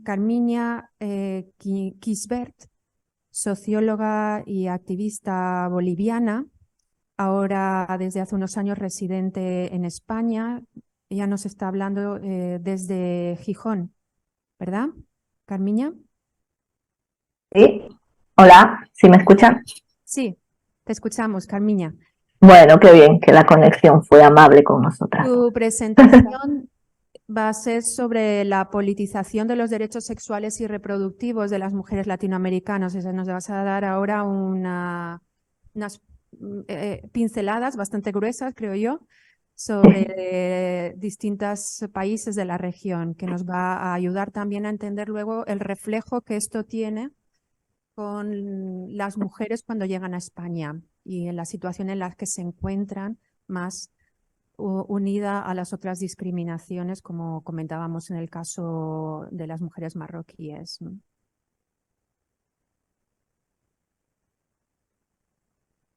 Carmiña Quisbert, socióloga y activista boliviana, ahora desde hace unos años residente en España. Ella nos está hablando desde Gijón, ¿verdad, Carmiña? Sí, hola, ¿sí me escuchan? Sí, te escuchamos, Carmiña. Bueno, qué bien que la conexión fue amable con nosotras. Tu presentación va a ser sobre la politización de los derechos sexuales y reproductivos de las mujeres latinoamericanas. O sea, nos vas a dar ahora unas pinceladas bastante gruesas, creo yo, sobre distintos países de la región, que nos va a ayudar también a entender luego el reflejo que esto tiene con las mujeres cuando llegan a España y en la situación en la que se encuentran más unida a las otras discriminaciones, como comentábamos en el caso de las mujeres marroquíes, ¿no?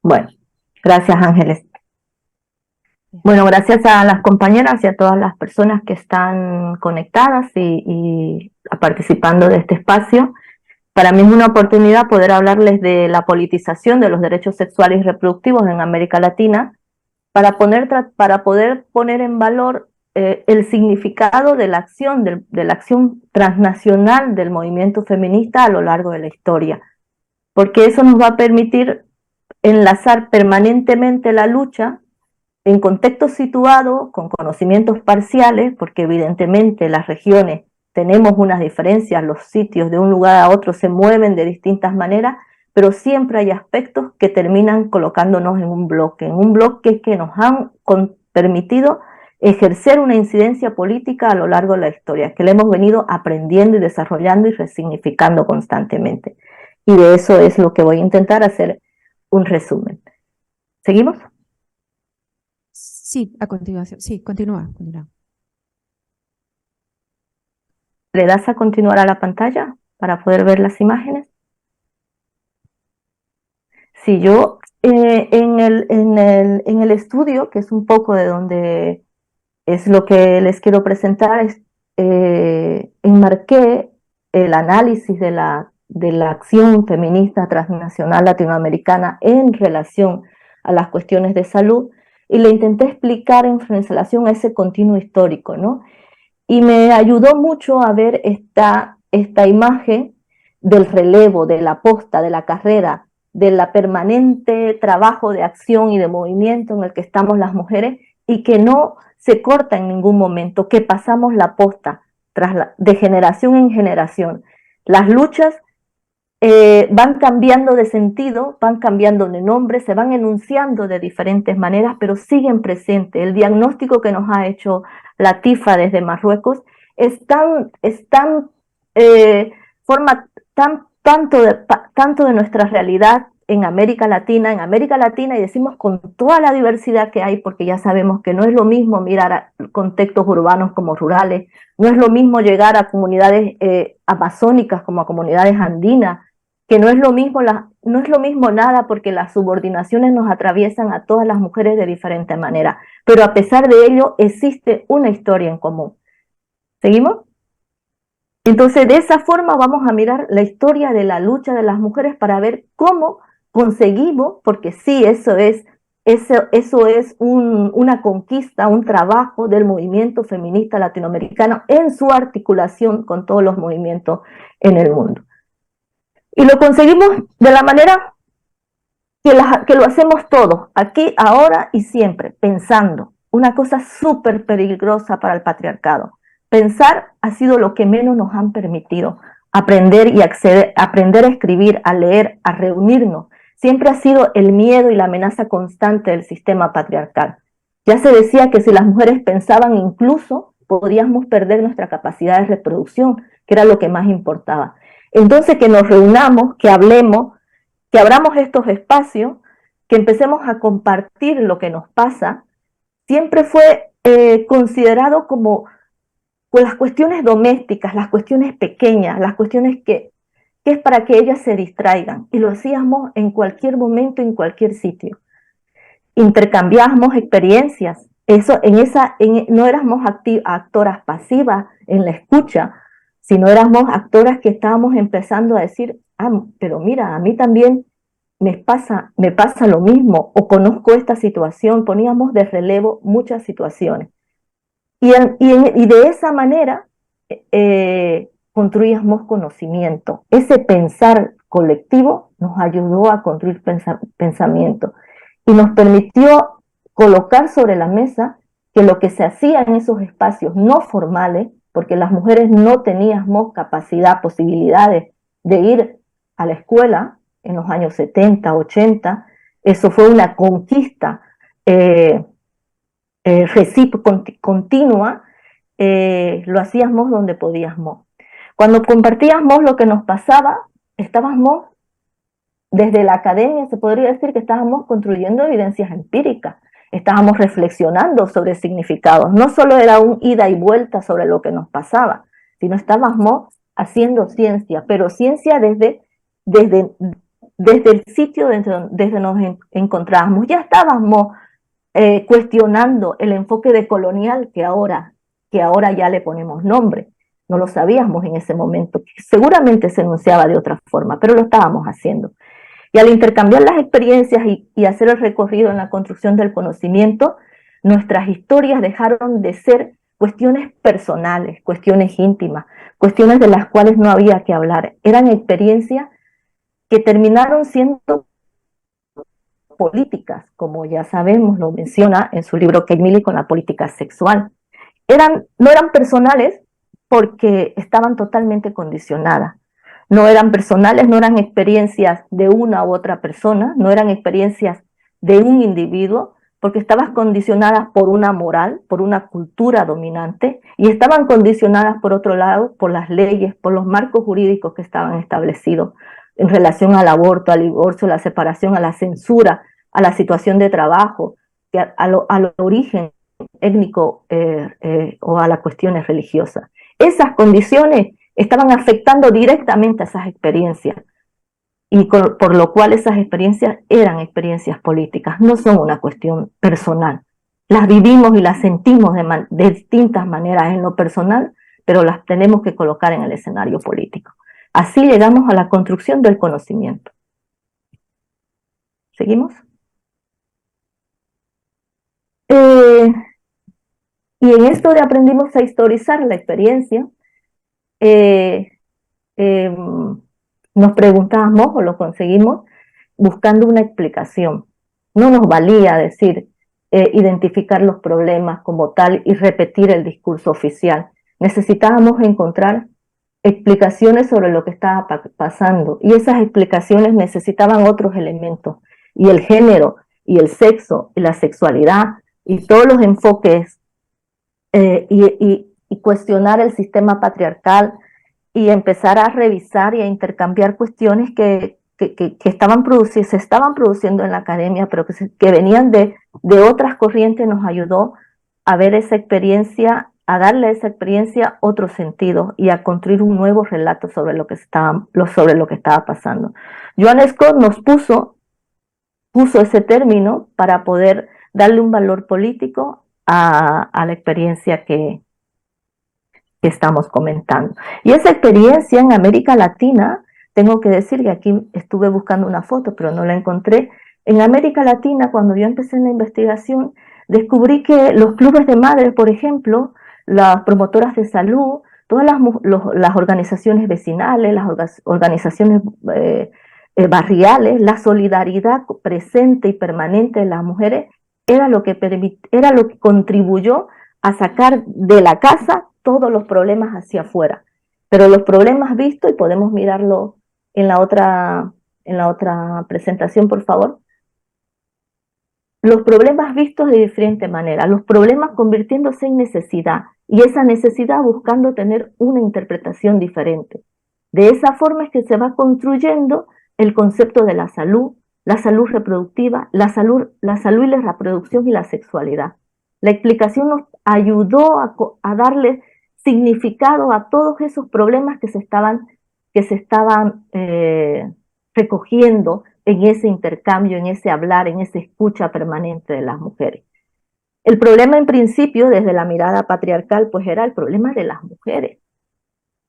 Bueno, gracias Ángeles. Bueno, gracias a las compañeras y a todas las personas que están conectadas y participando de este espacio. Para mí es una oportunidad poder hablarles de la politización de los derechos sexuales y reproductivos en América Latina para poder poner en valor el significado de la acción, de la acción transnacional del movimiento feminista a lo largo de la historia, porque eso nos va a permitir enlazar permanentemente la lucha en contextos situados, con conocimientos parciales, porque evidentemente las regiones tenemos unas diferencias, los sitios de un lugar a otro se mueven de distintas maneras, pero siempre hay aspectos que terminan colocándonos en un bloque que nos han permitido ejercer una incidencia política a lo largo de la historia, que le hemos venido aprendiendo y desarrollando y resignificando constantemente. Y de eso es lo que voy a intentar hacer un resumen. ¿Seguimos? Sí, a continuación. Sí, continúa. ¿Le das a continuar a la pantalla para poder ver las imágenes? Sí, yo en el estudio, que es un poco de donde es lo que les quiero presentar, enmarqué el análisis de la acción feminista transnacional latinoamericana en relación a las cuestiones de salud y le intenté explicar en relación a ese continuo histórico, ¿no? Y me ayudó mucho a ver esta imagen del relevo, de la posta, de la carrera, del permanente trabajo de acción y de movimiento en el que estamos las mujeres y que no se corta en ningún momento, que pasamos la posta de generación en generación. Las luchas van cambiando de sentido, van cambiando de nombre, se van enunciando de diferentes maneras, pero siguen presentes. El diagnóstico que nos ha hecho Latifa desde Marruecos forma tanto de nuestra realidad en América Latina, y decimos con toda la diversidad que hay, porque ya sabemos que no es lo mismo mirar a contextos urbanos como rurales, no es lo mismo llegar a comunidades amazónicas como a comunidades andinas, que no es lo mismo nada, porque las subordinaciones nos atraviesan a todas las mujeres de diferente manera, pero a pesar de ello existe una historia en común. ¿Seguimos? Entonces, de esa forma vamos a mirar la historia de la lucha de las mujeres para ver cómo conseguimos, porque sí, eso es una conquista, un trabajo del movimiento feminista latinoamericano en su articulación con todos los movimientos en el mundo. Y lo conseguimos de la manera que lo hacemos todos, aquí, ahora y siempre, pensando. Una cosa súper peligrosa para el patriarcado. Pensar ha sido lo que menos nos han permitido. Aprender y aprender a escribir, a leer, a reunirnos. Siempre ha sido el miedo y la amenaza constante del sistema patriarcal. Ya se decía que si las mujeres pensaban, incluso podríamos perder nuestra capacidad de reproducción, que era lo que más importaba. Entonces, que nos reunamos, que hablemos, que abramos estos espacios, que empecemos a compartir lo que nos pasa, siempre fue considerado como pues, las cuestiones domésticas, las cuestiones pequeñas, las cuestiones que es para que ellas se distraigan. Y lo hacíamos en cualquier momento, en cualquier sitio. Intercambiábamos experiencias. No éramos actoras pasivas en la escucha, sino éramos actoras que estábamos empezando a decir, pero mira, a mí también me pasa lo mismo, o conozco esta situación. Poníamos de relevo muchas situaciones. Y de esa manera construíamos conocimiento. Ese pensar colectivo nos ayudó a construir pensamiento y nos permitió colocar sobre la mesa que lo que se hacía en esos espacios no formales, porque las mujeres no teníamos capacidad, posibilidades de ir a la escuela en los años 70, 80, eso fue una conquista continua, lo hacíamos donde podíamos. Cuando compartíamos lo que nos pasaba, estábamos desde la academia, se podría decir que estábamos construyendo evidencias empíricas, estábamos reflexionando sobre significados. No solo era un ida y vuelta sobre lo que nos pasaba, sino estábamos haciendo ciencia, pero ciencia desde el sitio desde nos encontrábamos. Ya estábamos cuestionando el enfoque decolonial que ahora ya le ponemos nombre. No lo sabíamos en ese momento, seguramente se enunciaba de otra forma, pero lo estábamos haciendo. Y al intercambiar las experiencias y hacer el recorrido en la construcción del conocimiento, nuestras historias dejaron de ser cuestiones personales, cuestiones íntimas, cuestiones de las cuales no había que hablar. Eran experiencias que terminaron siendo políticas, como ya sabemos, lo menciona en su libro Kate Milley con la política sexual. No eran personales porque estaban totalmente condicionadas. No eran personales, no eran experiencias de una u otra persona, no eran experiencias de un individuo, porque estaban condicionadas por una moral, por una cultura dominante, y estaban condicionadas, por otro lado, por las leyes, por los marcos jurídicos que estaban establecidos en relación al aborto, al divorcio, a la separación, a la censura, a la situación de trabajo, al origen étnico o a las cuestiones religiosas. Esas condiciones estaban afectando directamente a esas experiencias, y por lo cual esas experiencias eran experiencias políticas, no son una cuestión personal. Las vivimos y las sentimos de distintas maneras en lo personal, pero las tenemos que colocar en el escenario político. Así llegamos a la construcción del conocimiento. ¿Seguimos? Y en esto de aprendimos a historizar la experiencia, nos preguntábamos o lo conseguimos buscando una explicación. No nos valía decir, identificar los problemas como tal y repetir el discurso oficial. Necesitábamos encontrar explicaciones sobre lo que estaba pasando, y esas explicaciones necesitaban otros elementos, y el género, y el sexo, y la sexualidad, y todos los enfoques, y cuestionar el sistema patriarcal, y empezar a revisar y a intercambiar cuestiones que se estaban produciendo en la academia, pero que venían de otras corrientes, nos ayudó a ver esa experiencia, a darle a esa experiencia otro sentido y a construir un nuevo relato sobre lo que estaba pasando. Joan Scott nos puso ese término para poder darle un valor político a la experiencia que estamos comentando. Y esa experiencia en América Latina, tengo que decir que aquí estuve buscando una foto, pero no la encontré. En América Latina, cuando yo empecé en la investigación, descubrí que los clubes de madres, por ejemplo, las promotoras de salud, todas las organizaciones vecinales, las organizaciones barriales, la solidaridad presente y permanente de las mujeres era lo que contribuyó a sacar de la casa todos los problemas hacia afuera. Pero los problemas vistos, y podemos mirarlo en la otra presentación, por favor. Los problemas vistos de diferente manera, los problemas convirtiéndose en necesidad, y esa necesidad buscando tener una interpretación diferente. De esa forma es que se va construyendo el concepto de la salud reproductiva, la salud y la reproducción y la sexualidad. La explicación nos ayudó a darle significado a todos esos problemas que se estaban recogiendo en ese intercambio, en ese hablar, en esa escucha permanente de las mujeres. El problema en principio, desde la mirada patriarcal, pues era el problema de las mujeres.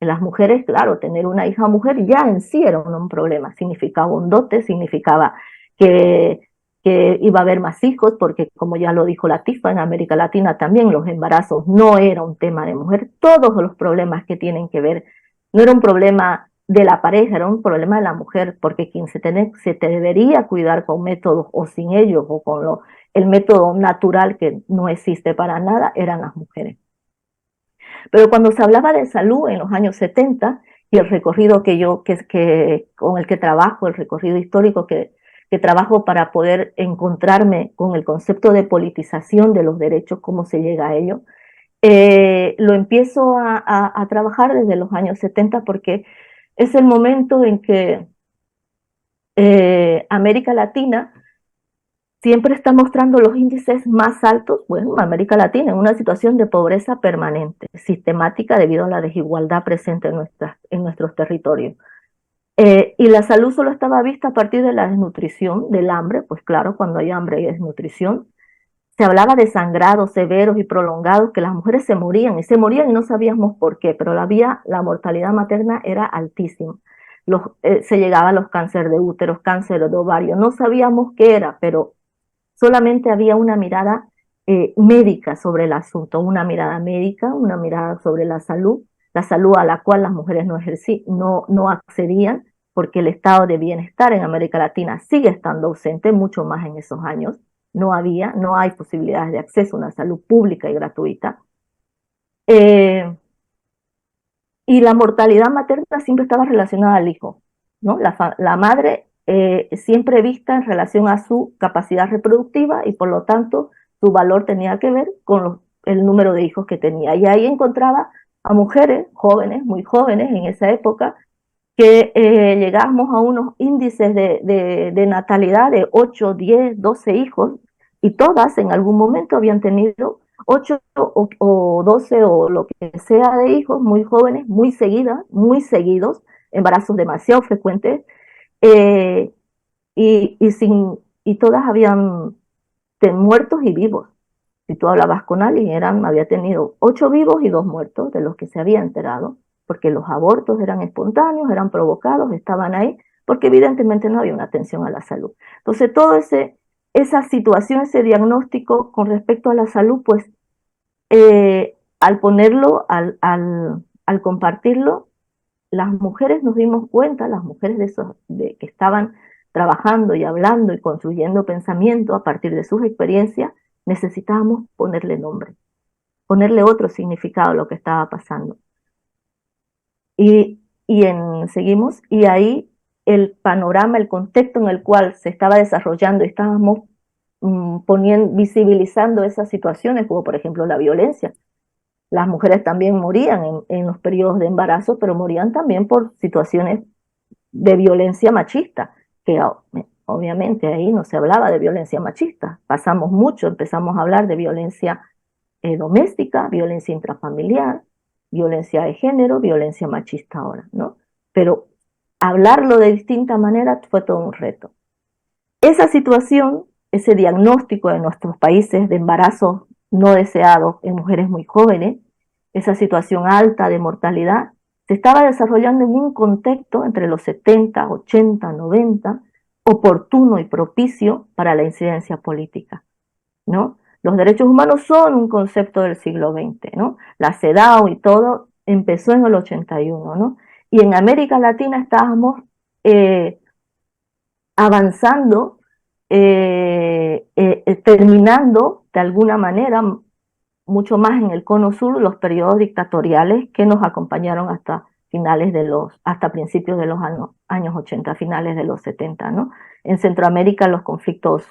Las mujeres, claro, tener una hija mujer ya en sí era un problema, significaba un dote, significaba que, que iba a haber más hijos, porque como ya lo dijo Latifa, en América Latina también los embarazos no era un tema de mujer, todos los problemas que tienen que ver, no era un problema de la pareja, era un problema de la mujer, porque quien se te debería cuidar con métodos o sin ellos, o con el método natural que no existe para nada, eran las mujeres. Pero cuando se hablaba de salud en los años 70 y el recorrido con el que trabajo, el recorrido histórico que trabajo para poder encontrarme con el concepto de politización de los derechos, cómo se llega a ello, lo empiezo a trabajar desde los años 70 porque es el momento en que América Latina siempre está mostrando los índices más altos, bueno, América Latina en una situación de pobreza permanente, sistemática debido a la desigualdad presente en nuestros territorios. Y la salud solo estaba vista a partir de la desnutrición, del hambre, pues claro, cuando hay hambre hay desnutrición. Se hablaba de sangrados severos y prolongados, que las mujeres se morían y no sabíamos por qué, pero la mortalidad materna era altísima. Se llegaba a los cánceres de útero, cáncer de ovario, no sabíamos qué era, pero solamente había una mirada médica sobre el asunto, una mirada médica, una mirada sobre la salud a la cual las mujeres no accedían, porque el estado de bienestar en América Latina sigue estando ausente, mucho más en esos años. No hay posibilidades de acceso a una salud pública y gratuita. Y la mortalidad materna siempre estaba relacionada al hijo, ¿no? La madre siempre vista en relación a su capacidad reproductiva y por lo tanto su valor tenía que ver con el número de hijos que tenía. Y ahí encontraba a mujeres jóvenes, muy jóvenes en esa época, que llegamos a unos índices de natalidad de 8, 10, 12 hijos, y todas en algún momento habían tenido 8 o 12 o lo que sea de hijos, muy jóvenes, muy seguidos, embarazos demasiado frecuentes, eh, y todas habían muertos y vivos. Si tú hablabas con alguien, había tenido 8 vivos y 2 muertos, de los que se había enterado, porque los abortos eran espontáneos, eran provocados, estaban ahí, porque evidentemente no había una atención a la salud. Entonces, esa situación, ese diagnóstico con respecto a la salud, pues, al ponerlo, al compartirlo, las mujeres nos dimos cuenta, las mujeres que estaban trabajando y hablando y construyendo pensamiento a partir de sus experiencias, necesitábamos ponerle nombre, ponerle otro significado a lo que estaba pasando. Seguimos, y ahí el panorama, el contexto en el cual se estaba desarrollando y estábamos visibilizando esas situaciones, como por ejemplo la violencia. Las mujeres también morían en los periodos de embarazo, pero morían también por situaciones de violencia machista, que obviamente ahí no se hablaba de violencia machista. Empezamos a hablar de violencia doméstica, violencia intrafamiliar, violencia de género, violencia machista ahora, ¿no? Pero hablarlo de distinta manera fue todo un reto. Esa situación, ese diagnóstico de nuestros países de embarazos no deseados en mujeres muy jóvenes, esa situación alta de mortalidad, se estaba desarrollando en un contexto entre los 70, 80, 90, oportuno y propicio para la incidencia política, ¿no? Los derechos humanos son un concepto del siglo XX, ¿no? La CEDAW y todo empezó en el 81, ¿no? Y en América Latina estábamos avanzando, terminando de alguna manera mucho más en el cono sur los periodos dictatoriales que nos acompañaron hasta principios de los años 80, finales de los 70, ¿no? En Centroamérica los conflictos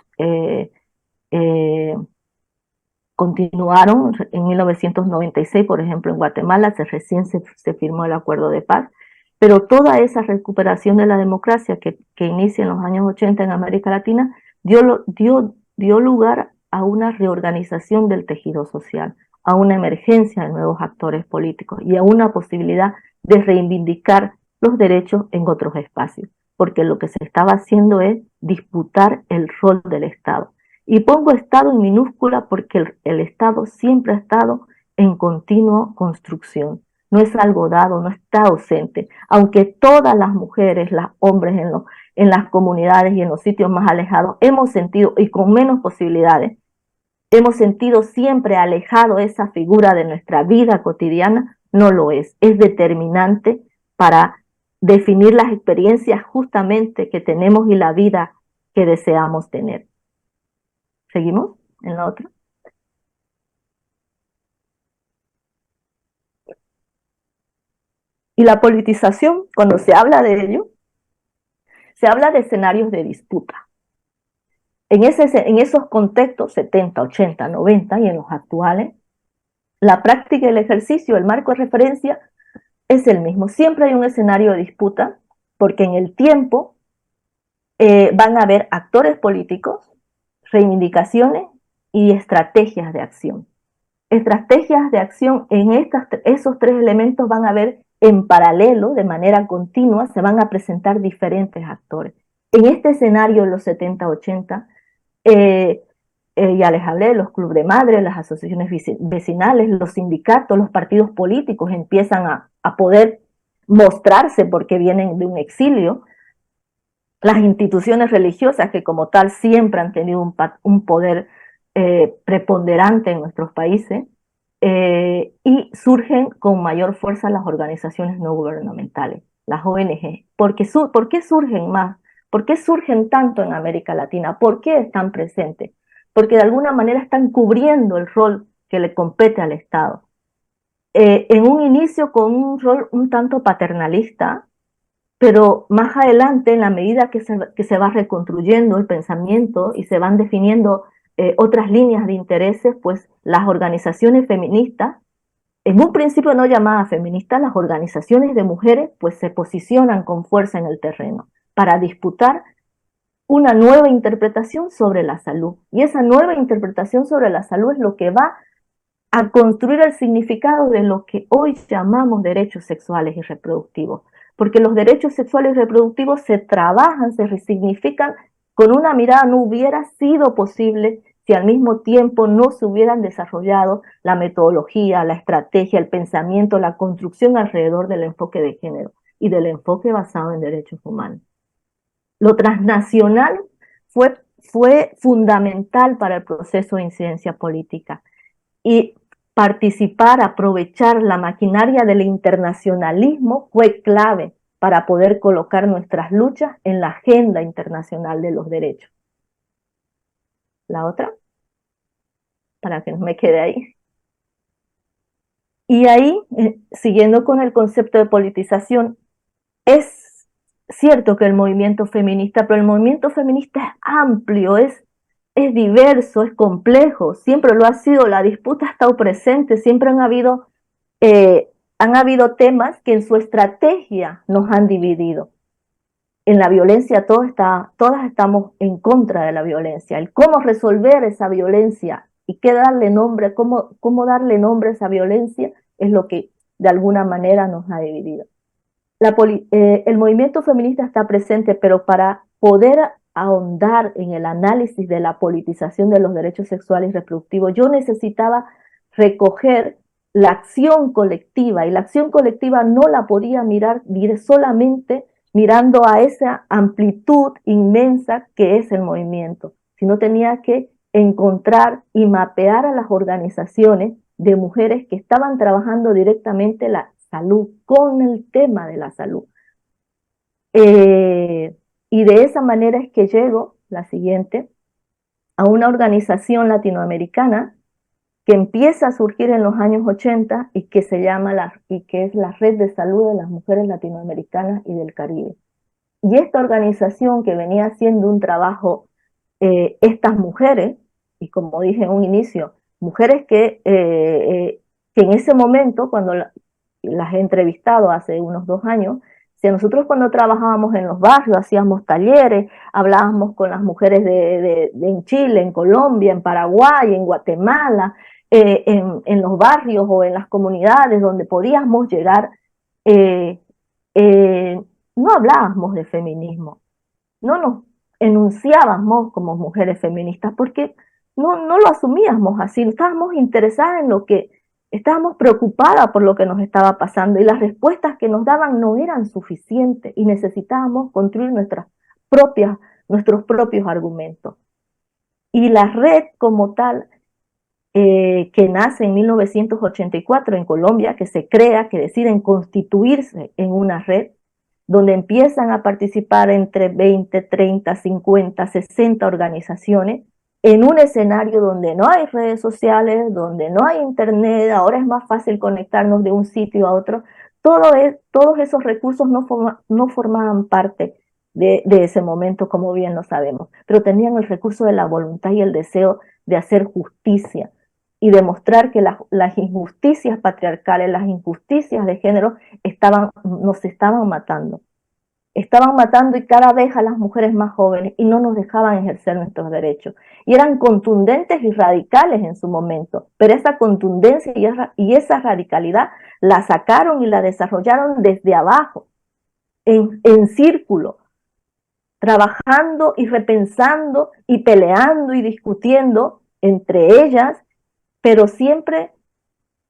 continuaron. En 1996, por ejemplo, en Guatemala recién se firmó el acuerdo de paz, pero toda esa recuperación de la democracia que inicia en los años 80 en América Latina dio lugar a una reorganización del tejido social, a una emergencia de nuevos actores políticos y a una posibilidad de reivindicar los derechos en otros espacios, porque lo que se estaba haciendo es disputar el rol del Estado. Y pongo Estado en minúscula porque el Estado siempre ha estado en continua construcción. no es algo dado, no está ausente. Aunque todas las mujeres, los hombres en las comunidades y en los sitios más alejados hemos sentido, y con menos posibilidades, hemos sentido siempre alejado esa figura de nuestra vida cotidiana, no lo es. Es determinante para definir las experiencias justamente que tenemos y la vida que deseamos tener. ¿Seguimos en la otra? Y la politización, cuando se habla de ello, se habla de escenarios de disputa. En esos contextos, 70, 80, 90 y en los actuales, la práctica y el ejercicio, el marco de referencia es el mismo. Siempre hay un escenario de disputa, porque en el tiempo van a haber actores políticos, reivindicaciones y estrategias de acción. Estrategias de acción en esos tres elementos van a haber en paralelo, de manera continua, se van a presentar diferentes actores. En este escenario, en los 70-80, ya les hablé, los clubes de madres, las asociaciones vecinales, los sindicatos, los partidos políticos empiezan a poder mostrarse porque vienen de un exilio. Las instituciones religiosas, que como tal siempre han tenido un poder preponderante en nuestros países, y surgen con mayor fuerza las organizaciones no gubernamentales, las ONG. ¿Por qué surgen más? ¿Por qué surgen tanto en América Latina? ¿Por qué están presentes? Porque de alguna manera están cubriendo el rol que le compete al Estado. En un inicio con un rol un tanto paternalista, pero más adelante, en la medida que se va reconstruyendo el pensamiento y se van definiendo otras líneas de intereses, pues las organizaciones feministas, en un principio no llamadas feministas, las organizaciones de mujeres, pues se posicionan con fuerza en el terreno para disputar una nueva interpretación sobre la salud. Y esa nueva interpretación sobre la salud es lo que va a construir el significado de lo que hoy llamamos derechos sexuales y reproductivos. Porque los derechos sexuales y reproductivos se trabajan, se resignifican, con una mirada no hubiera sido posible si al mismo tiempo no se hubieran desarrollado la metodología, la estrategia, el pensamiento, la construcción alrededor del enfoque de género y del enfoque basado en derechos humanos. Lo transnacional fue fundamental para el proceso de incidencia política. Y participar, aprovechar la maquinaria del internacionalismo fue clave para poder colocar nuestras luchas en la agenda internacional de los derechos. La otra, para que no me quede ahí. Y ahí, siguiendo con el concepto de politización, es cierto que el movimiento feminista, pero el movimiento feminista es amplio, es diverso, es complejo, siempre lo ha sido, la disputa ha estado presente, siempre han habido temas que en su estrategia nos han dividido. En la violencia todas estamos en contra de la violencia, el cómo resolver esa violencia y qué darle nombre, cómo darle nombre a esa violencia es lo que de alguna manera nos ha dividido. El movimiento feminista está presente, pero para poder ahondar en el análisis de la politización de los derechos sexuales y reproductivos, yo necesitaba recoger la acción colectiva, y la acción colectiva no la podía mirar solamente mirando a esa amplitud inmensa que es el movimiento, sino tenía que encontrar y mapear a las organizaciones de mujeres que estaban trabajando directamente la salud, con el tema de la salud. Y de esa manera es que llego, la siguiente, a una organización latinoamericana que empieza a surgir en los años 80 y que es la Red de Salud de las Mujeres Latinoamericanas y del Caribe. Y esta organización que venía haciendo un trabajo, estas mujeres, y como dije en un inicio, mujeres que en ese momento, cuando las he entrevistado hace unos 2 años, si nosotros cuando trabajábamos en los barrios, hacíamos talleres, hablábamos con las mujeres en Chile, en Colombia, en Paraguay, en Guatemala, en los barrios o en las comunidades donde podíamos llegar, no hablábamos de feminismo, no nos enunciábamos como mujeres feministas porque no lo asumíamos así, estábamos interesadas Estábamos preocupadas por lo que nos estaba pasando y las respuestas que nos daban no eran suficientes y necesitábamos construir nuestros propios argumentos. Y la red como tal, que nace en 1984 en Colombia, que se crea, que deciden constituirse en una red, donde empiezan a participar entre 20, 30, 50, 60 organizaciones, en un escenario donde no hay redes sociales, donde no hay internet, ahora es más fácil conectarnos de un sitio a otro. Todos esos recursos no formaban parte de ese momento, como bien lo sabemos, pero tenían el recurso de la voluntad y el deseo de hacer justicia y demostrar que las injusticias patriarcales, las injusticias de género nos estaban matando. Estaban matando y cada vez a las mujeres más jóvenes y no nos dejaban ejercer nuestros derechos. Y eran contundentes y radicales en su momento, pero esa contundencia y esa radicalidad la sacaron y la desarrollaron desde abajo, en círculo, trabajando y repensando y peleando y discutiendo entre ellas, pero siempre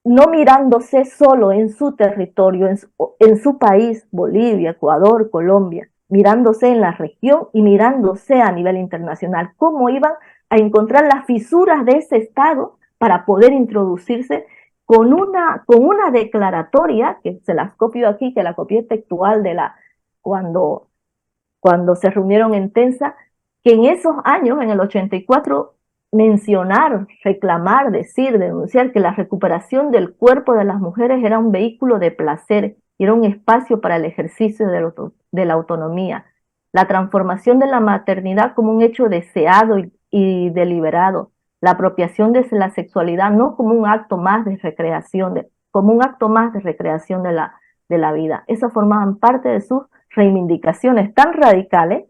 no mirándose solo en su territorio, en su país, Bolivia, Ecuador, Colombia, mirándose en la región y mirándose a nivel internacional, cómo iban a encontrar las fisuras de ese Estado para poder introducirse con una declaratoria, que se las copio aquí, que la copié textual cuando se reunieron en Tensa, que en esos años, en el 84, mencionar, reclamar, decir, denunciar que la recuperación del cuerpo de las mujeres era un vehículo de placer y era un espacio para el ejercicio de la autonomía. La transformación de la maternidad como un hecho deseado y deliberado. La apropiación de la sexualidad no como un acto más de recreación, como un acto más de recreación de la vida. Esas formaban parte de sus reivindicaciones tan radicales,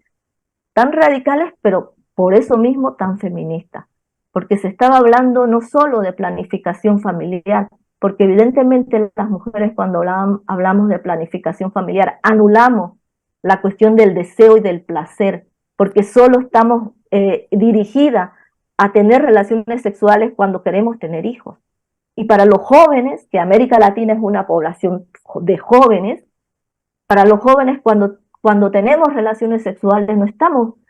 pero por eso mismo tan feministas, porque se estaba hablando no solo de planificación familiar, porque evidentemente las mujeres cuando hablamos de planificación familiar anulamos la cuestión del deseo y del placer, porque solo estamos dirigidas a tener relaciones sexuales cuando queremos tener hijos. Y para los jóvenes, que América Latina es una población de jóvenes, para los jóvenes cuando tenemos relaciones sexuales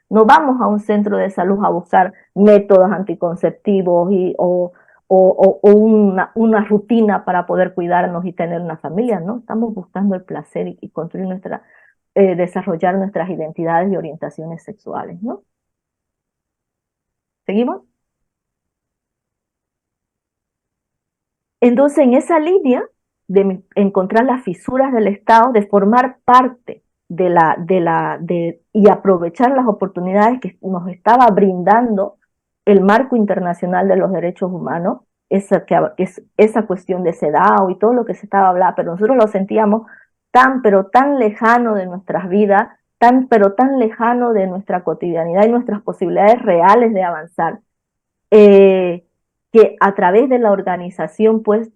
no vamos a un centro de salud a buscar métodos anticonceptivos o una rutina para poder cuidarnos y tener una familia, ¿no? Estamos buscando el placer y construir desarrollar nuestras identidades y orientaciones sexuales, ¿no? ¿Seguimos? Entonces, en esa línea de encontrar las fisuras del Estado, de formar parte y aprovechar las oportunidades que nos estaba brindando el marco internacional de los derechos humanos, esa cuestión de CEDAW y todo lo que se estaba hablando, pero nosotros lo sentíamos pero tan lejano de nuestras vidas, pero tan lejano de nuestra cotidianidad y nuestras posibilidades reales de avanzar, que a través de la organización, pues,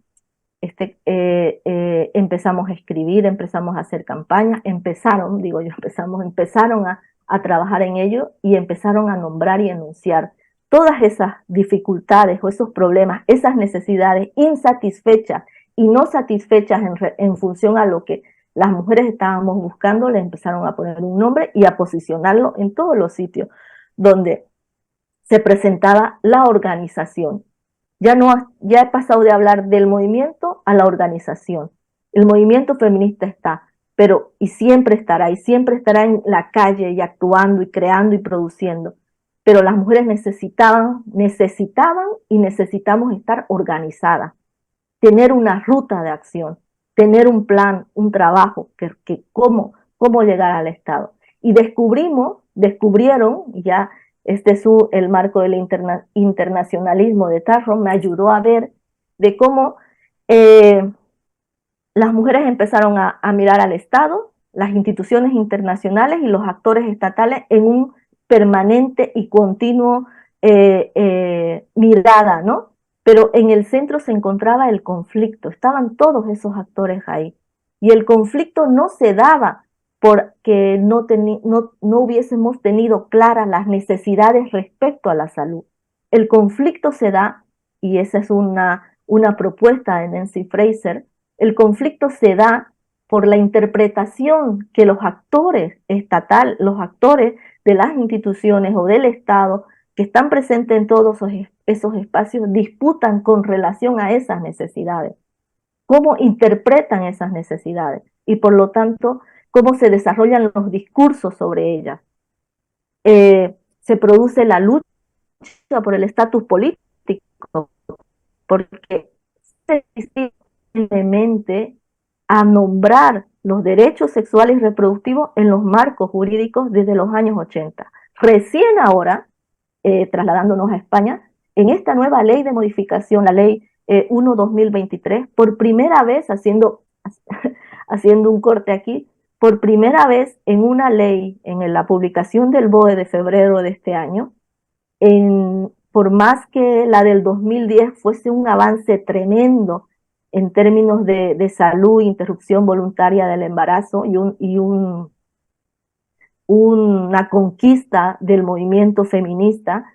empezamos a escribir, empezamos a hacer campañas, empezaron a trabajar en ello y empezaron a nombrar y enunciar todas esas dificultades o esos problemas, esas necesidades insatisfechas y no satisfechas en función a lo que las mujeres estábamos buscando, le empezaron a poner un nombre y a posicionarlo en todos los sitios donde se presentaba la organización. Ya he pasado de hablar del movimiento a la organización. El movimiento feminista está, y siempre estará en la calle y actuando y creando y produciendo. Pero las mujeres necesitaban y necesitamos estar organizadas, tener una ruta de acción, tener un plan, un trabajo, cómo llegar al Estado. Y descubrieron, ya el marco del internacionalismo de Tarro me ayudó a ver de cómo las mujeres empezaron a mirar al Estado, las instituciones internacionales y los actores estatales en un permanente y continuo mirada, ¿no? Pero en el centro se encontraba el conflicto, estaban todos esos actores ahí. Y el conflicto no se daba porque no hubiésemos tenido claras las necesidades respecto a la salud. El conflicto se da, y esa es una una propuesta de Nancy Fraser, el conflicto se da por la interpretación que los actores estatales, los actores de las instituciones o del Estado que están presentes en todos esos espacios disputan con relación a esas necesidades. Cómo interpretan esas necesidades y por lo tanto cómo se desarrollan los discursos sobre ellas. Se produce la lucha por el estatus político, porque se decide a nombrar los derechos sexuales y reproductivos en los marcos jurídicos desde los años 80. Recién ahora, trasladándonos a España, en esta nueva ley de modificación, la ley 1-2023, por primera vez, haciendo un corte aquí, por primera vez en una ley, en la publicación del BOE de febrero de este año, por más que la del 2010 fuese un avance tremendo en términos de salud, interrupción voluntaria del embarazo y una conquista del movimiento feminista,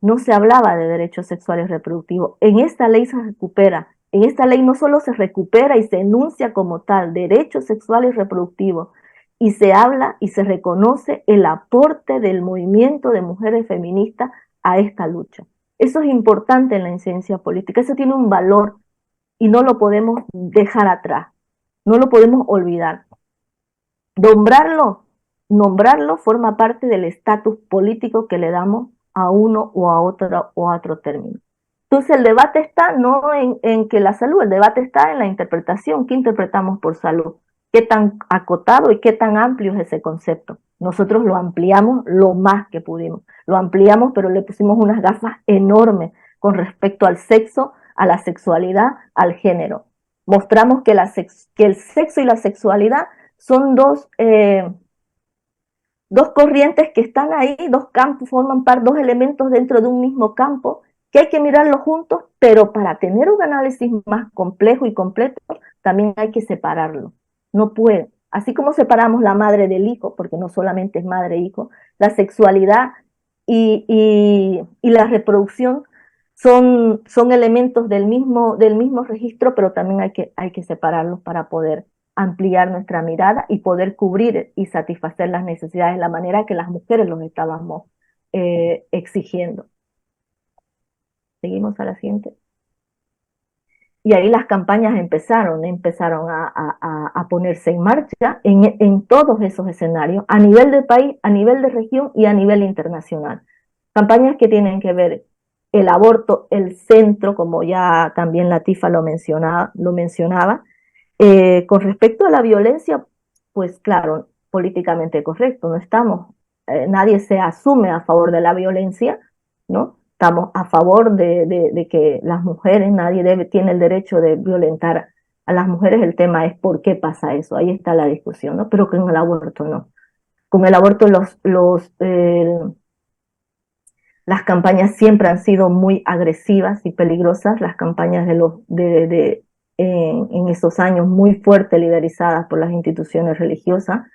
no se hablaba de derechos sexuales reproductivos. En esta ley se recupera. En esta ley no solo se recupera y se enuncia como tal derechos sexuales y reproductivos, y se habla y se reconoce el aporte del movimiento de mujeres feministas a esta lucha. Eso es importante en la incidencia política, eso tiene un valor y no lo podemos dejar atrás, no lo podemos olvidar. Nombrarlo forma parte del estatus político que le damos a uno o a otro término. Entonces el debate está no en que la salud, el debate está en la interpretación, ¿qué interpretamos por salud? ¿Qué tan acotado y qué tan amplio es ese concepto? Nosotros lo ampliamos lo más que pudimos, lo ampliamos pero le pusimos unas gafas enormes con respecto al sexo, a la sexualidad, al género. Mostramos que el sexo y la sexualidad son dos corrientes que están ahí, dos campos, forman dos elementos dentro de un mismo campo, que hay que mirarlos juntos, pero para tener un análisis más complejo y completo, también hay que separarlo. No puede. Así como separamos la madre del hijo, porque no solamente es madre e hijo, la sexualidad y la reproducción son elementos del mismo registro, pero también hay que separarlos para poder ampliar nuestra mirada y poder cubrir y satisfacer las necesidades de la manera que las mujeres los estábamos exigiendo. Seguimos a la siguiente. Y ahí las campañas empezaron a ponerse en marcha en todos esos escenarios, a nivel de país, a nivel de región y a nivel internacional. Campañas que tienen que ver el aborto, el centro, como ya también Latifa lo mencionaba. Con respecto a la violencia, pues claro, políticamente correcto, no estamos, nadie se asume a favor de la violencia, ¿no? Estamos a favor de que las mujeres, nadie tiene el derecho de violentar a las mujeres, el tema es por qué pasa eso, ahí está la discusión, ¿no? Pero con el aborto no. Con el aborto las campañas siempre han sido muy agresivas y peligrosas, las campañas en esos años muy fuertes, liderizadas por las instituciones religiosas,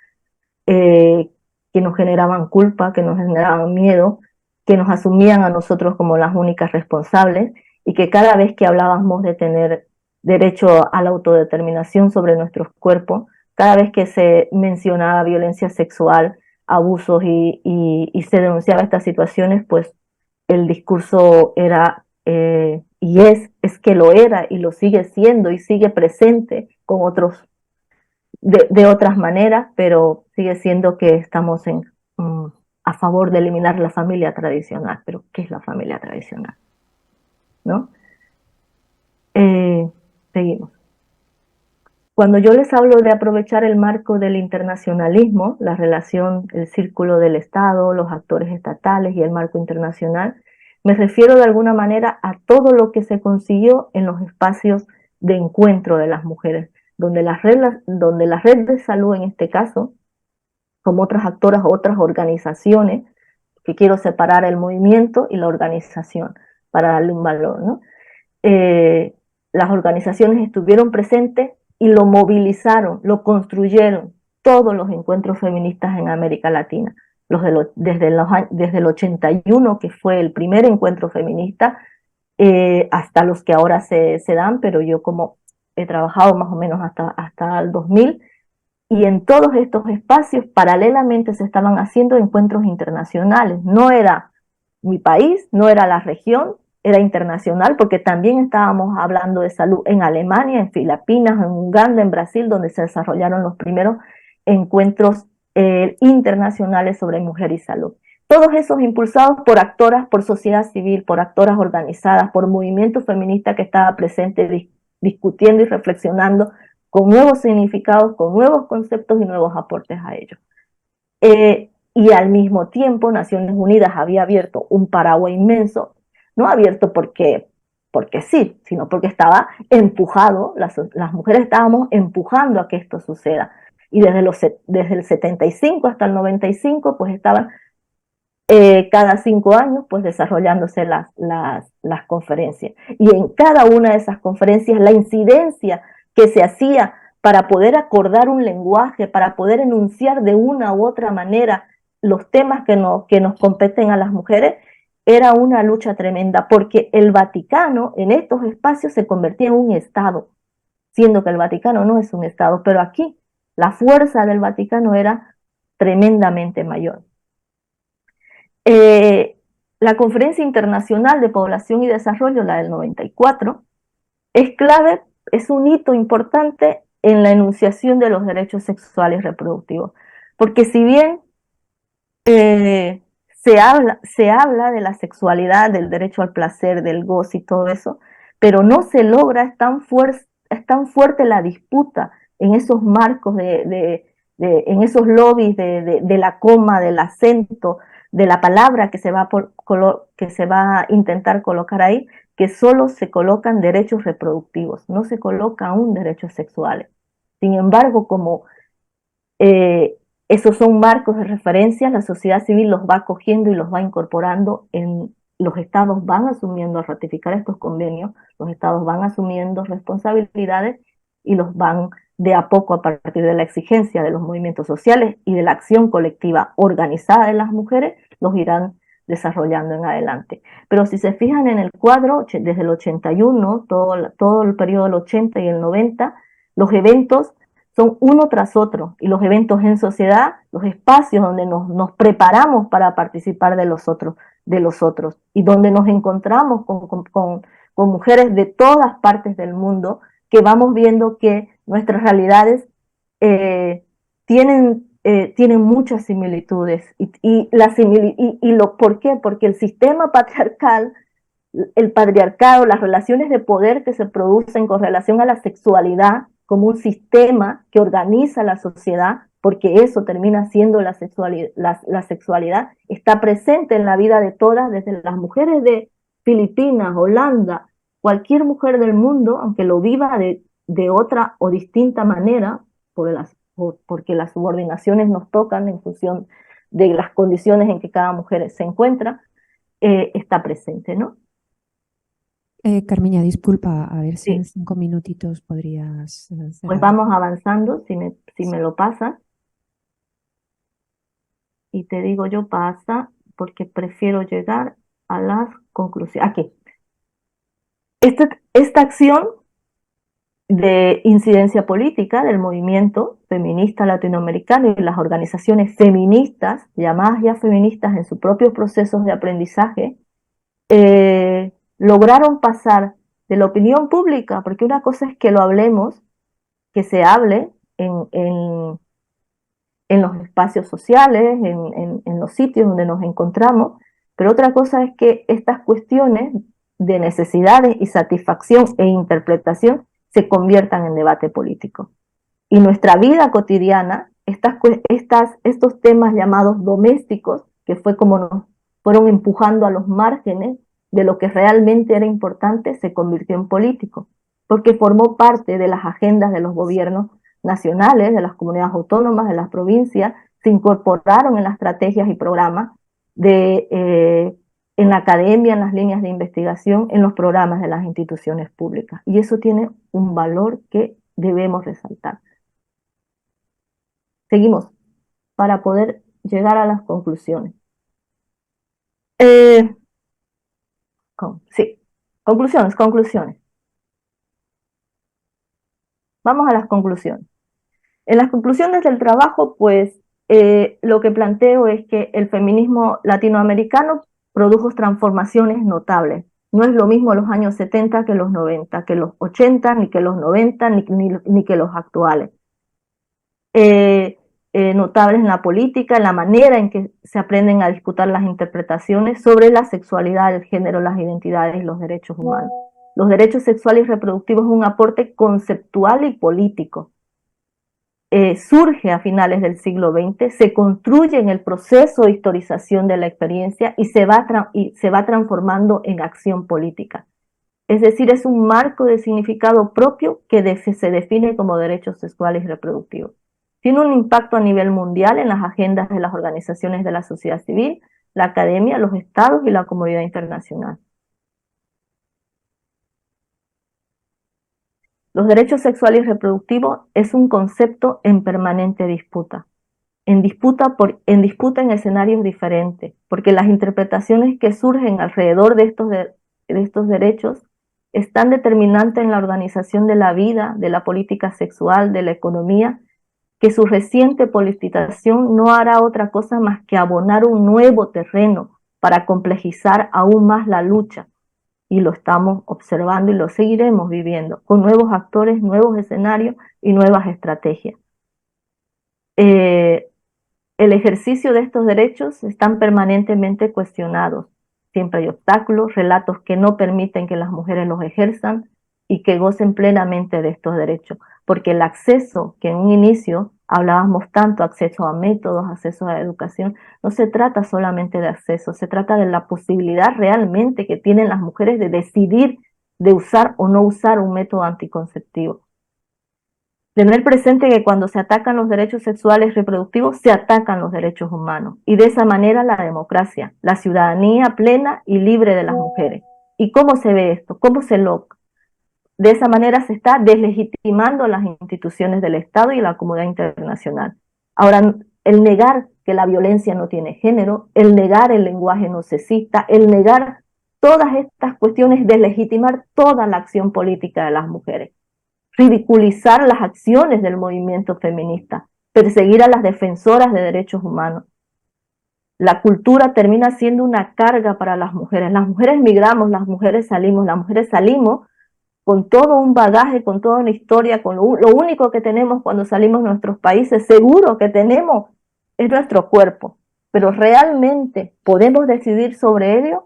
que nos generaban culpa, que nos generaban miedo, que nos asumían a nosotros como las únicas responsables, y que cada vez que hablábamos de tener derecho a la autodeterminación sobre nuestros cuerpos, cada vez que se mencionaba violencia sexual, abusos y se denunciaba estas situaciones, pues el discurso era y es que lo era y lo sigue siendo y sigue presente con otros de otras maneras, pero sigue siendo que estamos a favor de eliminar la familia tradicional. Pero ¿qué es la familia tradicional? ¿No? Seguimos. Cuando yo les hablo de aprovechar el marco del internacionalismo, la relación, el círculo del Estado, los actores estatales y el marco internacional, me refiero de alguna manera a todo lo que se consiguió en los espacios de encuentro de las mujeres, donde la red de salud en este caso, como otras actoras, otras organizaciones, que quiero separar el movimiento y la organización para darle un valor, ¿no? Las organizaciones estuvieron presentes y lo movilizaron, lo construyeron, todos los encuentros feministas en América Latina. Desde el 81, que fue el primer encuentro feminista, hasta los que ahora se dan, pero yo como he trabajado más o menos hasta el 2000, y en todos estos espacios paralelamente se estaban haciendo encuentros internacionales. No era mi país, no era la región, era internacional, porque también estábamos hablando de salud en Alemania, en Filipinas, en Uganda, en Brasil, donde se desarrollaron los primeros encuentros internacionales sobre mujer y salud. Todos esos impulsados por actoras, por sociedad civil, por actoras organizadas, por movimiento feminista que estaba presente discutiendo y reflexionando con nuevos significados, con nuevos conceptos y nuevos aportes a ellos. Y al mismo tiempo Naciones Unidas había abierto un paraguas inmenso, no abierto porque sí, sino porque estaba empujado, las mujeres estábamos empujando a que esto suceda. Y desde el 75 hasta el 95, pues estaban cada 5 años pues desarrollándose las conferencias. Y en cada una de esas conferencias la incidencia que se hacía para poder acordar un lenguaje, para poder enunciar de una u otra manera los temas que nos competen a las mujeres, era una lucha tremenda, porque el Vaticano en estos espacios se convertía en un Estado, siendo que el Vaticano no es un Estado, pero aquí la fuerza del Vaticano era tremendamente mayor. La Conferencia Internacional de Población y Desarrollo, la del 94, es clave, es un hito importante en la enunciación de los derechos sexuales y reproductivos, porque si bien se habla de la sexualidad, del derecho al placer, del goce y todo eso, pero no se logra, es tan fuerte la disputa en esos marcos, en esos lobbies de la coma, del acento, de la palabra que que se va a intentar colocar ahí, que solo se colocan derechos reproductivos, no se coloca aún derechos sexuales. Sin embargo, como eh, esos son marcos de referencia, la sociedad civil los va cogiendo y los va incorporando los estados van asumiendo al ratificar estos convenios, los estados van asumiendo responsabilidades y los van de a poco a partir de la exigencia de los movimientos sociales y de la acción colectiva organizada de las mujeres, los irán desarrollando en adelante. Pero si se fijan en el cuadro, desde el 81, todo el periodo del 80 y el 90, los eventos son uno tras otro, y los eventos en sociedad, los espacios donde nos preparamos para participar de los otros, y donde nos encontramos con mujeres de todas partes del mundo, que vamos viendo que nuestras realidades tienen muchas similitudes, ¿por qué? Porque el sistema patriarcal, el patriarcado, las relaciones de poder que se producen con relación a la sexualidad como un sistema que organiza la sociedad, porque eso termina siendo la sexualidad, está presente en la vida de todas, desde las mujeres de Filipinas, Holanda, cualquier mujer del mundo, aunque lo viva de otra o distinta manera, porque las subordinaciones nos tocan en función de las condiciones en que cada mujer se encuentra, está presente, ¿no? Carmiña, disculpa, a ver si en Sí. 5 minutitos podrías Pues cerrar. vamos avanzando, si me lo pasas. Y te digo yo pasa, porque prefiero llegar a las conclusiones. Aquí. Esta acción de incidencia política del movimiento feminista latinoamericano y las organizaciones feministas, llamadas ya feministas en sus propios procesos de aprendizaje, lograron pasar de la opinión pública, porque una cosa es que lo hablemos, que se hable en los espacios sociales, en los sitios donde nos encontramos, pero otra cosa es que estas cuestiones de necesidades y satisfacción e interpretación se conviertan en debate político. Y nuestra vida cotidiana, estos temas llamados domésticos, que fue como nos fueron empujando a los márgenes de lo que realmente era importante, se convirtió en político, porque formó parte de las agendas de los gobiernos nacionales, de las comunidades autónomas, de las provincias, se incorporaron en las estrategias y programas en la academia, en las líneas de investigación, en los programas de las instituciones públicas. Y eso tiene un valor que debemos resaltar. Seguimos para poder llegar a las conclusiones. Sí. Conclusiones. Vamos a las conclusiones. En las conclusiones del trabajo, pues, lo que planteo es que el feminismo latinoamericano produjo transformaciones notables. No es lo mismo los años 70 que los 90, que los 80, ni que los 90, ni que los actuales. Notables en la política, en la manera en que se aprenden a disputar las interpretaciones sobre la sexualidad, el género, las identidades y los derechos humanos. Los derechos sexuales y reproductivos es un aporte conceptual y político. Surge a finales del siglo XX, se construye en el proceso de historización de la experiencia y se va transformando en acción política. Es decir, es un marco de significado propio que se define como derechos sexuales y reproductivos. Tiene un impacto a nivel mundial en las agendas de las organizaciones de la sociedad civil, la academia, los estados y la comunidad internacional. Los derechos sexuales y reproductivos es un concepto en permanente disputa. En disputa en escenarios diferentes, porque las interpretaciones que surgen alrededor de estos derechos están determinantes en la organización de la vida, de la política sexual, de la economía, que su reciente politización no hará otra cosa más que abonar un nuevo terreno para complejizar aún más la lucha. Y lo estamos observando y lo seguiremos viviendo, con nuevos actores, nuevos escenarios y nuevas estrategias. El ejercicio de estos derechos están permanentemente cuestionados. Siempre hay obstáculos, relatos que no permiten que las mujeres los ejerzan y que gocen plenamente de estos derechos. Porque el acceso, que en un inicio hablábamos tanto, acceso a métodos, acceso a educación, no se trata solamente de acceso, se trata de la posibilidad realmente que tienen las mujeres de decidir de usar o no usar un método anticonceptivo. Tener presente que cuando se atacan los derechos sexuales y reproductivos, se atacan los derechos humanos. Y de esa manera la democracia, la ciudadanía plena y libre de las mujeres. ¿Y cómo se ve esto? ¿Cómo se logra? De esa manera se está deslegitimando las instituciones del Estado y la comunidad internacional. Ahora, el negar que la violencia no tiene género, el negar el lenguaje no sexista, el negar todas estas cuestiones, deslegitimar toda la acción política de las mujeres, ridiculizar las acciones del movimiento feminista, perseguir a las defensoras de derechos humanos. La cultura termina siendo una carga para las mujeres. Las mujeres migramos, las mujeres salimos con todo un bagaje, con toda una historia, con lo único que tenemos cuando salimos de nuestros países, seguro que tenemos, es nuestro cuerpo. Pero realmente podemos decidir sobre ello.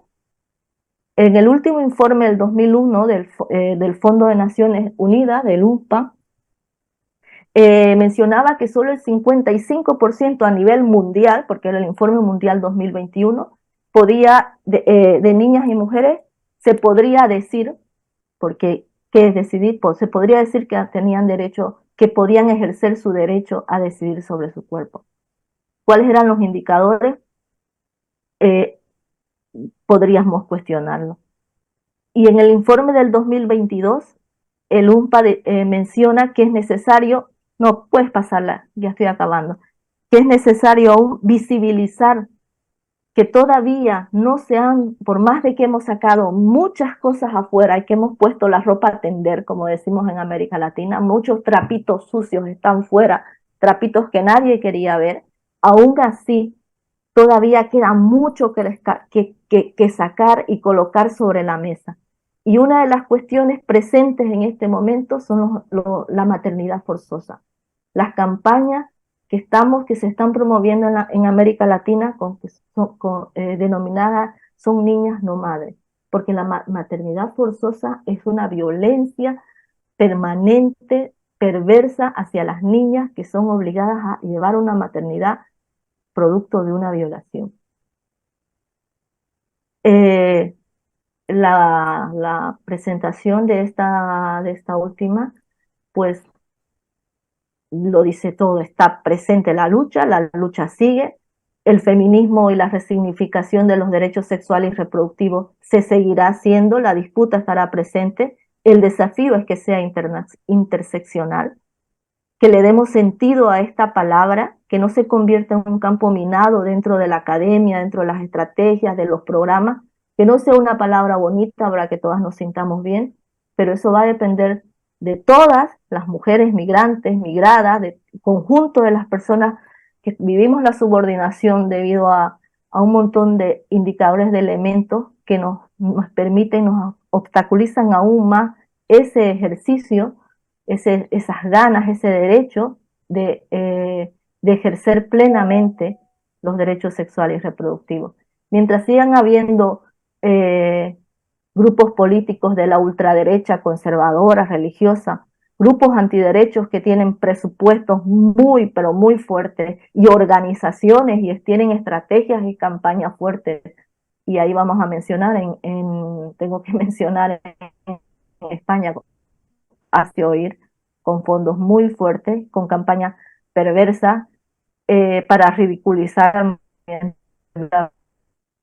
En el último informe del 2001 del Fondo de Naciones Unidas, del UNFPA, mencionaba que solo el 55% a nivel mundial, porque era el informe mundial 2021, de niñas y mujeres, se podría decir, porque ¿qué es decidir? Pues se podría decir que tenían derecho, que podían ejercer su derecho a decidir sobre su cuerpo. ¿Cuáles eran los indicadores? Podríamos cuestionarlo. Y en el informe del 2022, el UNPA menciona que es necesario, no, puedes pasarla, ya estoy acabando, que es necesario aún visibilizar que todavía no se han, por más de que hemos sacado muchas cosas afuera y que hemos puesto la ropa a tender, como decimos en América Latina, muchos trapitos sucios están fuera, trapitos que nadie quería ver, aún así todavía queda mucho que sacar y colocar sobre la mesa. Y una de las cuestiones presentes en este momento son la maternidad forzosa. Las campañas que se están promoviendo en América Latina denominadas Son Niñas No Madres, porque la maternidad forzosa es una violencia permanente, perversa hacia las niñas que son obligadas a llevar una maternidad producto de una violación. La presentación de esta última, pues lo dice todo, está presente la lucha sigue, el feminismo y la resignificación de los derechos sexuales y reproductivos se seguirá haciendo, la disputa estará presente, el desafío es que sea interseccional, que le demos sentido a esta palabra, que no se convierta en un campo minado dentro de la academia, dentro de las estrategias, de los programas, que no sea una palabra bonita para que todas nos sintamos bien, pero eso va a depender de todas las mujeres migrantes, migradas, del conjunto de las personas que vivimos la subordinación debido a un montón de indicadores de elementos que nos permiten, nos obstaculizan aún más ese ejercicio, esas ganas, ese derecho de ejercer plenamente los derechos sexuales y reproductivos. Mientras sigan habiendo eh, grupos políticos de la ultraderecha conservadora, religiosa, grupos antiderechos que tienen presupuestos muy, pero muy fuertes y organizaciones y tienen estrategias y campañas fuertes. Y ahí vamos a mencionar, tengo que mencionar en España, hace oír, con fondos muy fuertes, con campañas perversas para ridiculizar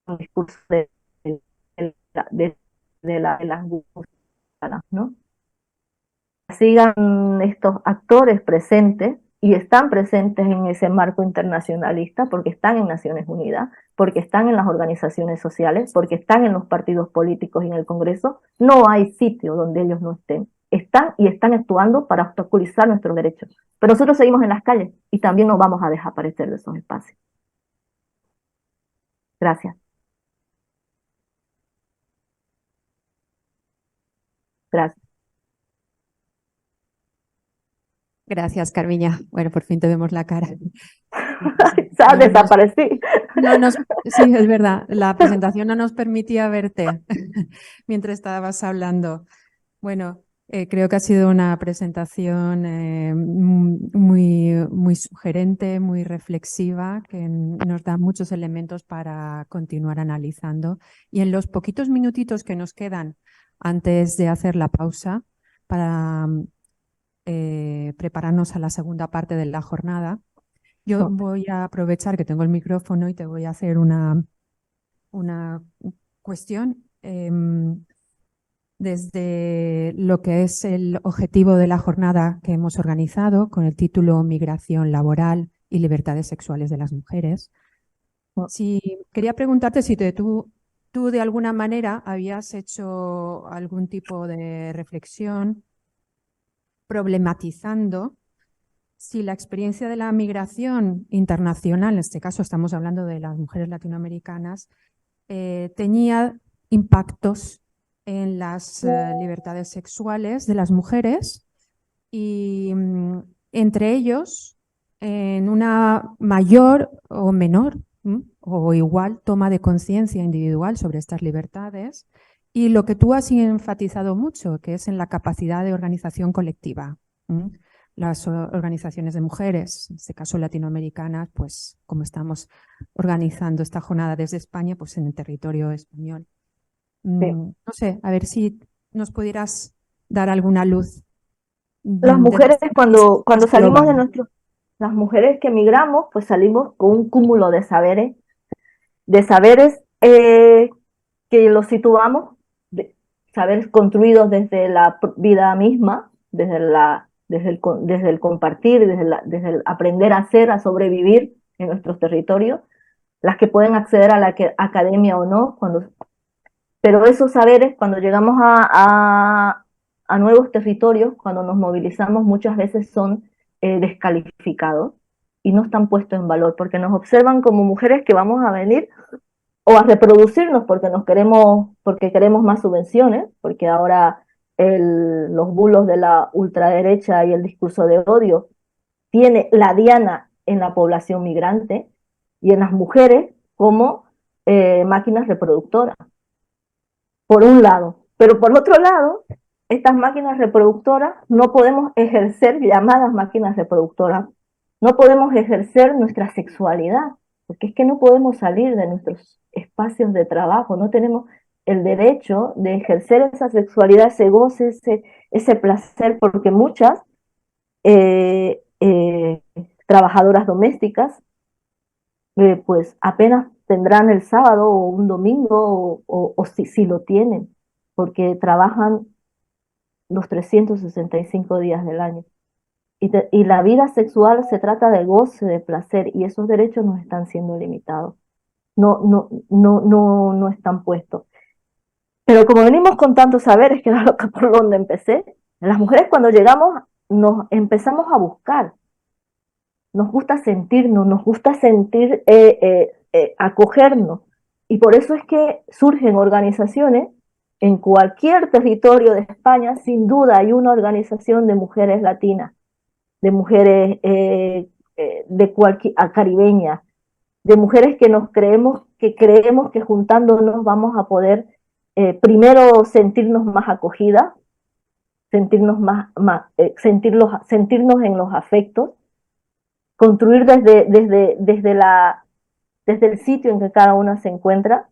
un discurso de, de las gusanas, ¿no? Sigan estos actores presentes y están presentes en ese marco internacionalista porque están en Naciones Unidas, porque están en las organizaciones sociales, porque están en los partidos políticos y en el Congreso. No hay sitio donde ellos no estén. Están y están actuando para obstaculizar nuestros derechos. Pero nosotros seguimos en las calles y también nos vamos a desaparecer de esos espacios. Gracias. Gracias. Gracias, Carmiña. Bueno, por fin te vemos la cara. Desaparecí. Sí, es verdad, la presentación no nos permitía verte mientras estabas hablando. Bueno, creo que ha sido una presentación muy sugerente, muy reflexiva, que nos da muchos elementos para continuar analizando. Y en los poquitos minutitos que nos quedan antes de hacer la pausa para prepararnos a la segunda parte de la jornada, yo voy a aprovechar que tengo el micrófono y te voy a hacer una cuestión. Desde lo que es el objetivo de la jornada que hemos organizado con el título Migración laboral y libertades sexuales de las mujeres. Quería preguntarte si tú de alguna manera habías hecho algún tipo de reflexión problematizando si la experiencia de la migración internacional, en este caso estamos hablando de las mujeres latinoamericanas, tenía impactos en las libertades sexuales de las mujeres y entre ellos en una mayor o menor o igual toma de conciencia individual sobre estas libertades y lo que tú has enfatizado mucho, que es en la capacidad de organización colectiva. Las organizaciones de mujeres, en este caso latinoamericanas, pues como estamos organizando esta jornada desde España, pues en el territorio español. Sí. No sé, a ver si nos pudieras dar alguna luz. Las mujeres cuando salimos de las mujeres que emigramos, pues salimos con un cúmulo de saberes que los situamos, saberes construidos desde la vida misma, desde el compartir, desde el aprender a hacer, a sobrevivir en nuestros territorios, las que pueden acceder a la academia o no, pero esos saberes, cuando llegamos a nuevos territorios, cuando nos movilizamos, muchas veces son descalificados y no están puestos en valor, porque nos observan como mujeres que vamos a venir o a reproducirnos porque queremos más subvenciones, porque ahora los bulos de la ultraderecha y el discurso de odio tiene la diana en la población migrante y en las mujeres como máquinas reproductoras por un lado. Pero por otro lado, estas máquinas reproductoras no podemos ejercer, llamadas máquinas reproductoras, no podemos ejercer nuestra sexualidad, porque es que no podemos salir de nuestros espacios de trabajo, no tenemos el derecho de ejercer esa sexualidad, ese goce, ese placer, porque muchas trabajadoras domésticas pues apenas tendrán el sábado o un domingo o si lo tienen, porque trabajan los 365 días del año. Y la vida sexual se trata de goce, de placer, y esos derechos nos están siendo limitados, no están puestos. Pero como venimos con tantos saberes, que era lo que por donde empecé, las mujeres cuando llegamos nos empezamos a buscar, nos gusta sentirnos, nos gusta sentir, acogernos. Y por eso es que surgen organizaciones en cualquier territorio de España, sin duda hay una organización de mujeres latinas, de mujeres de cualquier, caribeñas, de mujeres que nos creemos que juntándonos vamos a poder primero sentirnos más acogidas, sentirnos sentirnos en los afectos, construir desde el sitio en que cada una se encuentra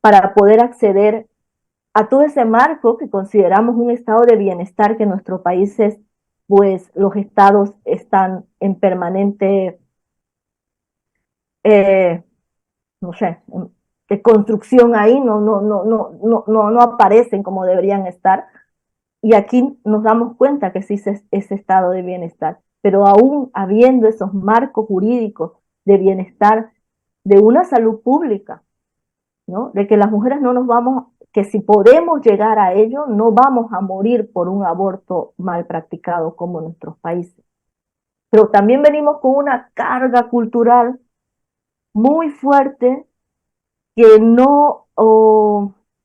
para poder acceder a todo ese marco que consideramos un estado de bienestar que en nuestros países, pues los estados están en permanente, eh, no sé, de construcción ahí, no aparecen como deberían estar. Y aquí nos damos cuenta que existe ese estado de bienestar, pero aún habiendo esos marcos jurídicos de bienestar, de una salud pública, ¿no? De que las mujeres no nos vamos, que si podemos llegar a ello, no vamos a morir por un aborto mal practicado como en nuestros países. Pero también venimos con una carga cultural muy fuerte que no,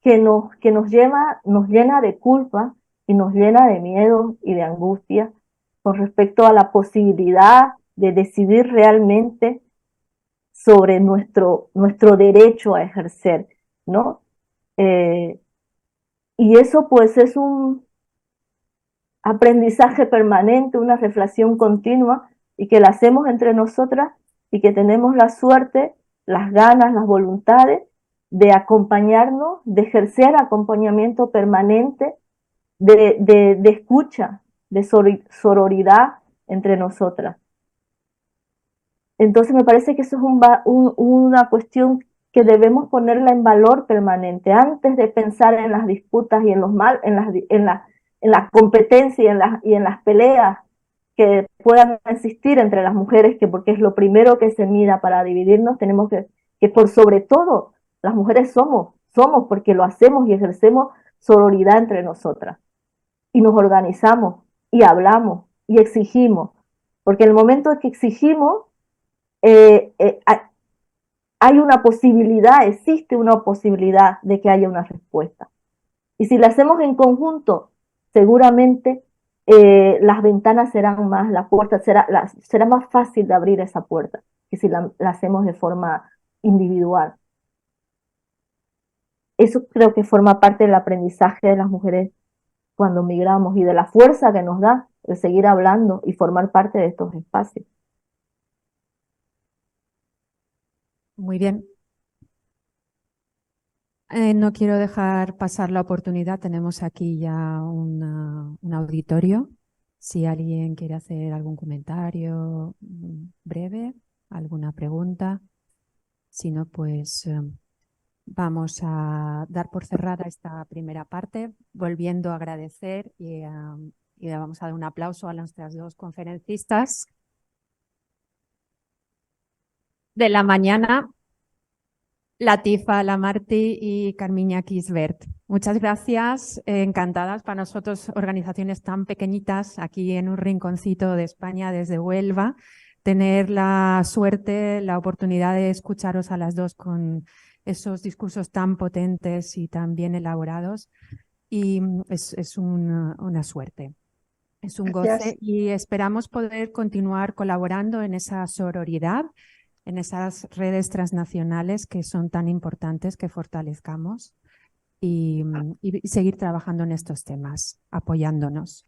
que nos llena de culpa y nos llena de miedo y de angustia con respecto a la posibilidad de decidir realmente sobre nuestro derecho a ejercer, ¿no? Eh, y eso pues es un aprendizaje permanente, una reflexión continua y que la hacemos entre nosotras y que tenemos la suerte, las ganas, las voluntades de acompañarnos, de ejercer acompañamiento permanente, de escucha, de sororidad entre nosotras. Entonces me parece que eso es una cuestión que debemos ponerla en valor permanente antes de pensar en las disputas y en los mal, en la competencia y en las peleas que puedan existir entre las mujeres, que porque es lo primero que se mira para dividirnos, tenemos que por sobre todo las mujeres somos porque lo hacemos y ejercemos sororidad entre nosotras y nos organizamos y hablamos y exigimos, porque en el momento en que exigimos hay una posibilidad, existe una posibilidad de que haya una respuesta. Y si la hacemos en conjunto, seguramente las ventanas serán más, la puerta será más fácil de abrir esa puerta que si la hacemos de forma individual. Eso creo que forma parte del aprendizaje de las mujeres cuando migramos y de la fuerza que nos da de seguir hablando y formar parte de estos espacios. Muy bien. No quiero dejar pasar la oportunidad. Tenemos aquí ya un auditorio. Si alguien quiere hacer algún comentario breve, alguna pregunta. Si no, pues vamos a dar por cerrada esta primera parte, volviendo a agradecer y vamos a dar un aplauso a nuestras dos conferencistas de la mañana, Latifa Lamarty y Carmiña Kisbert. Muchas gracias, encantadas para nosotros, organizaciones tan pequeñitas aquí en un rinconcito de España desde Huelva, tener la suerte, la oportunidad de escucharos a las dos con esos discursos tan potentes y tan bien elaborados. Y es una suerte, es un goce y esperamos poder continuar colaborando en esa sororidad, en esas redes transnacionales que son tan importantes que fortalezcamos y seguir trabajando en estos temas, apoyándonos.